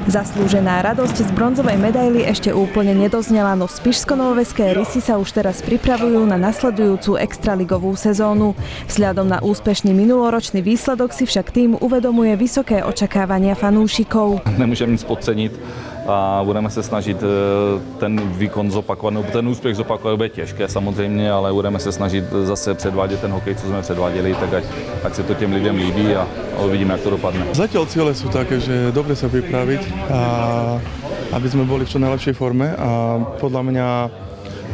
Zaslúžená radosť z bronzovej medaily ešte úplne nedoznela, no spišsko-novoveské Rysy sa už teraz pripravujú na nasledujúcu extraligovú sezónu. Vzhľadom na úspešný minuloročný výsledok si však tým uvedomuje vysoké očakávania fanúšikov. Nemôžem nic podceniť a budeme se snažit ten výkon zopakovat, nebo ten úspěch zopakovat. Bude těžké samozřejmě, ale budeme se snažit zase předvádět ten hokej, co jsme předváděli, tak ať se to těm lidem líbí a uvidíme, jak to dopadne. Zatiaľ ciele sú také, že dobre sa pripraviť a aby sme boli v čo najlepšej forme a podľa mňa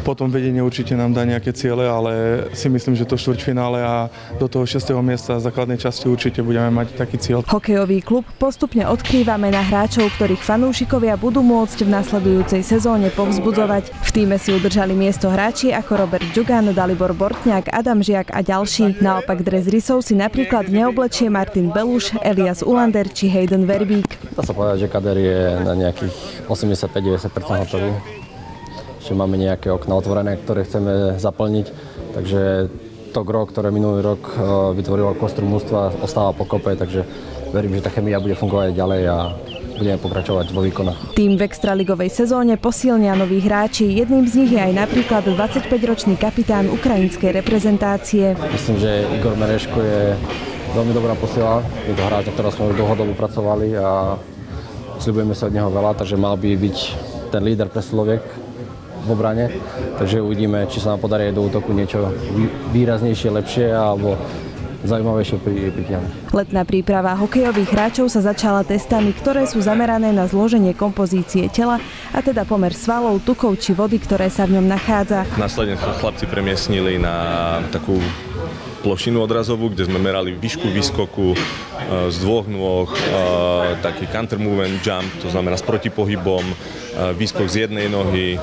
potom vedenie určite nám dá nejaké ciele, ale si myslím, že to štvrťfinále a do toho 6. miesta základnej časti určite budeme mať taký cieľ. Hokejový klub postupne odkrýva mená hráčov, ktorých fanúšikovia budú môcť v nasledujúcej sezóne povzbudzovať. V tíme si udržali miesto hráči ako Robert Džugan, Dalibor Bortňák, Adam Žiak a ďalší. Naopak dres Rysov si napríklad neoblečie Martin Beluš, Elias Ulander či Hayden Verbík. Dá sa povedať, že kader je na nejakých 85-90% hotový. Že máme nejaké okná otvorené, ktoré chceme zaplniť, takže to gro, ktoré minulý rok vytvorilo kostru mužstva, ostáva pokope, takže verím, že tá chemia bude fungovať ďalej a budeme pokračovať vo výkonoch. Tým v extraligovej sezóne posilnia noví hráči. Jedným z nich je aj napríklad 25-ročný kapitán ukrajinskej reprezentácie. Myslím, že Igor Mereško je veľmi dobrá posila. Je to hráč, na ktorom sme už dlhodobo pracovali a sľubujeme sa od neho veľa, takže mal by byť ten líder pre Sloviek v obrane, takže uvidíme, či sa nám podarí do útoku niečo výraznejšie, lepšie alebo zaujímavejšie pritiahnuť. Letná príprava hokejových hráčov sa začala testami, ktoré sú zamerané na zloženie kompozície tela, a teda pomer svalov, tukov či vody, ktoré sa v ňom nachádza. Následne sa chlapci premiestnili na takú plošinu odrazovú, kde sme merali výšku výskoku z dvoch nôh, taký counter movement jump, to znamená s protipohybom, výskok z jednej nohy,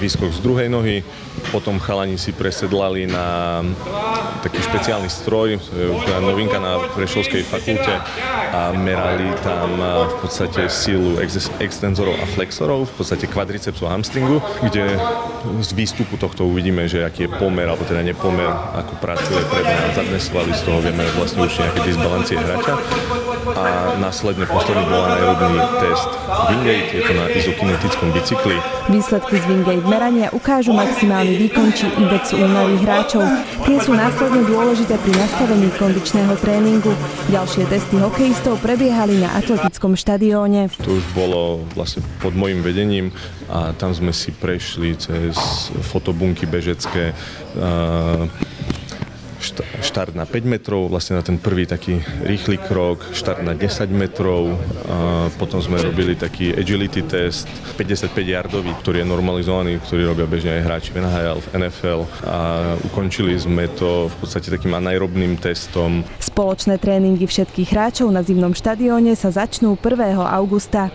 výskok z druhej nohy. Potom chalani si presedlali na taký špeciálny stroj, novinka na Prešovskej fakulte, a merali tam v podstate sílu extenzorov a flexorov, v podstate kvadricepsu a hamstringu, kde z výstupu tohto uvidíme, že aký je pomer, alebo teda nepomer, ako pracuje predné a zadné svaly, z toho vieme vlastne určiť nejaké disbalancie hráča. A následne posledný bol anaerobný test Wingate, je to na izokinetickom bicykli. Výsledky z Wingate merania ukážu maximálny výkon či index únavy hráčov. Tie sú následne dôležité pri nastavení kondičného tréningu. Ďalšie testy hokejistov prebiehali na atletickom štadióne. To už bolo vlastne pod môjim vedením a tam sme si prešli cez fotobunky bežecké, štart na 5 metrov, vlastne na ten prvý taký rýchly krok, štart na 10 metrov, potom sme robili taký agility test, 55-yardový, ktorý je normalizovaný, ktorý robia bežne aj hráči v NHL, v NFL, a ukončili sme to v podstate takým anaerobným testom. Spoločné tréningy všetkých hráčov na zimnom štadióne sa začnú 1. augusta.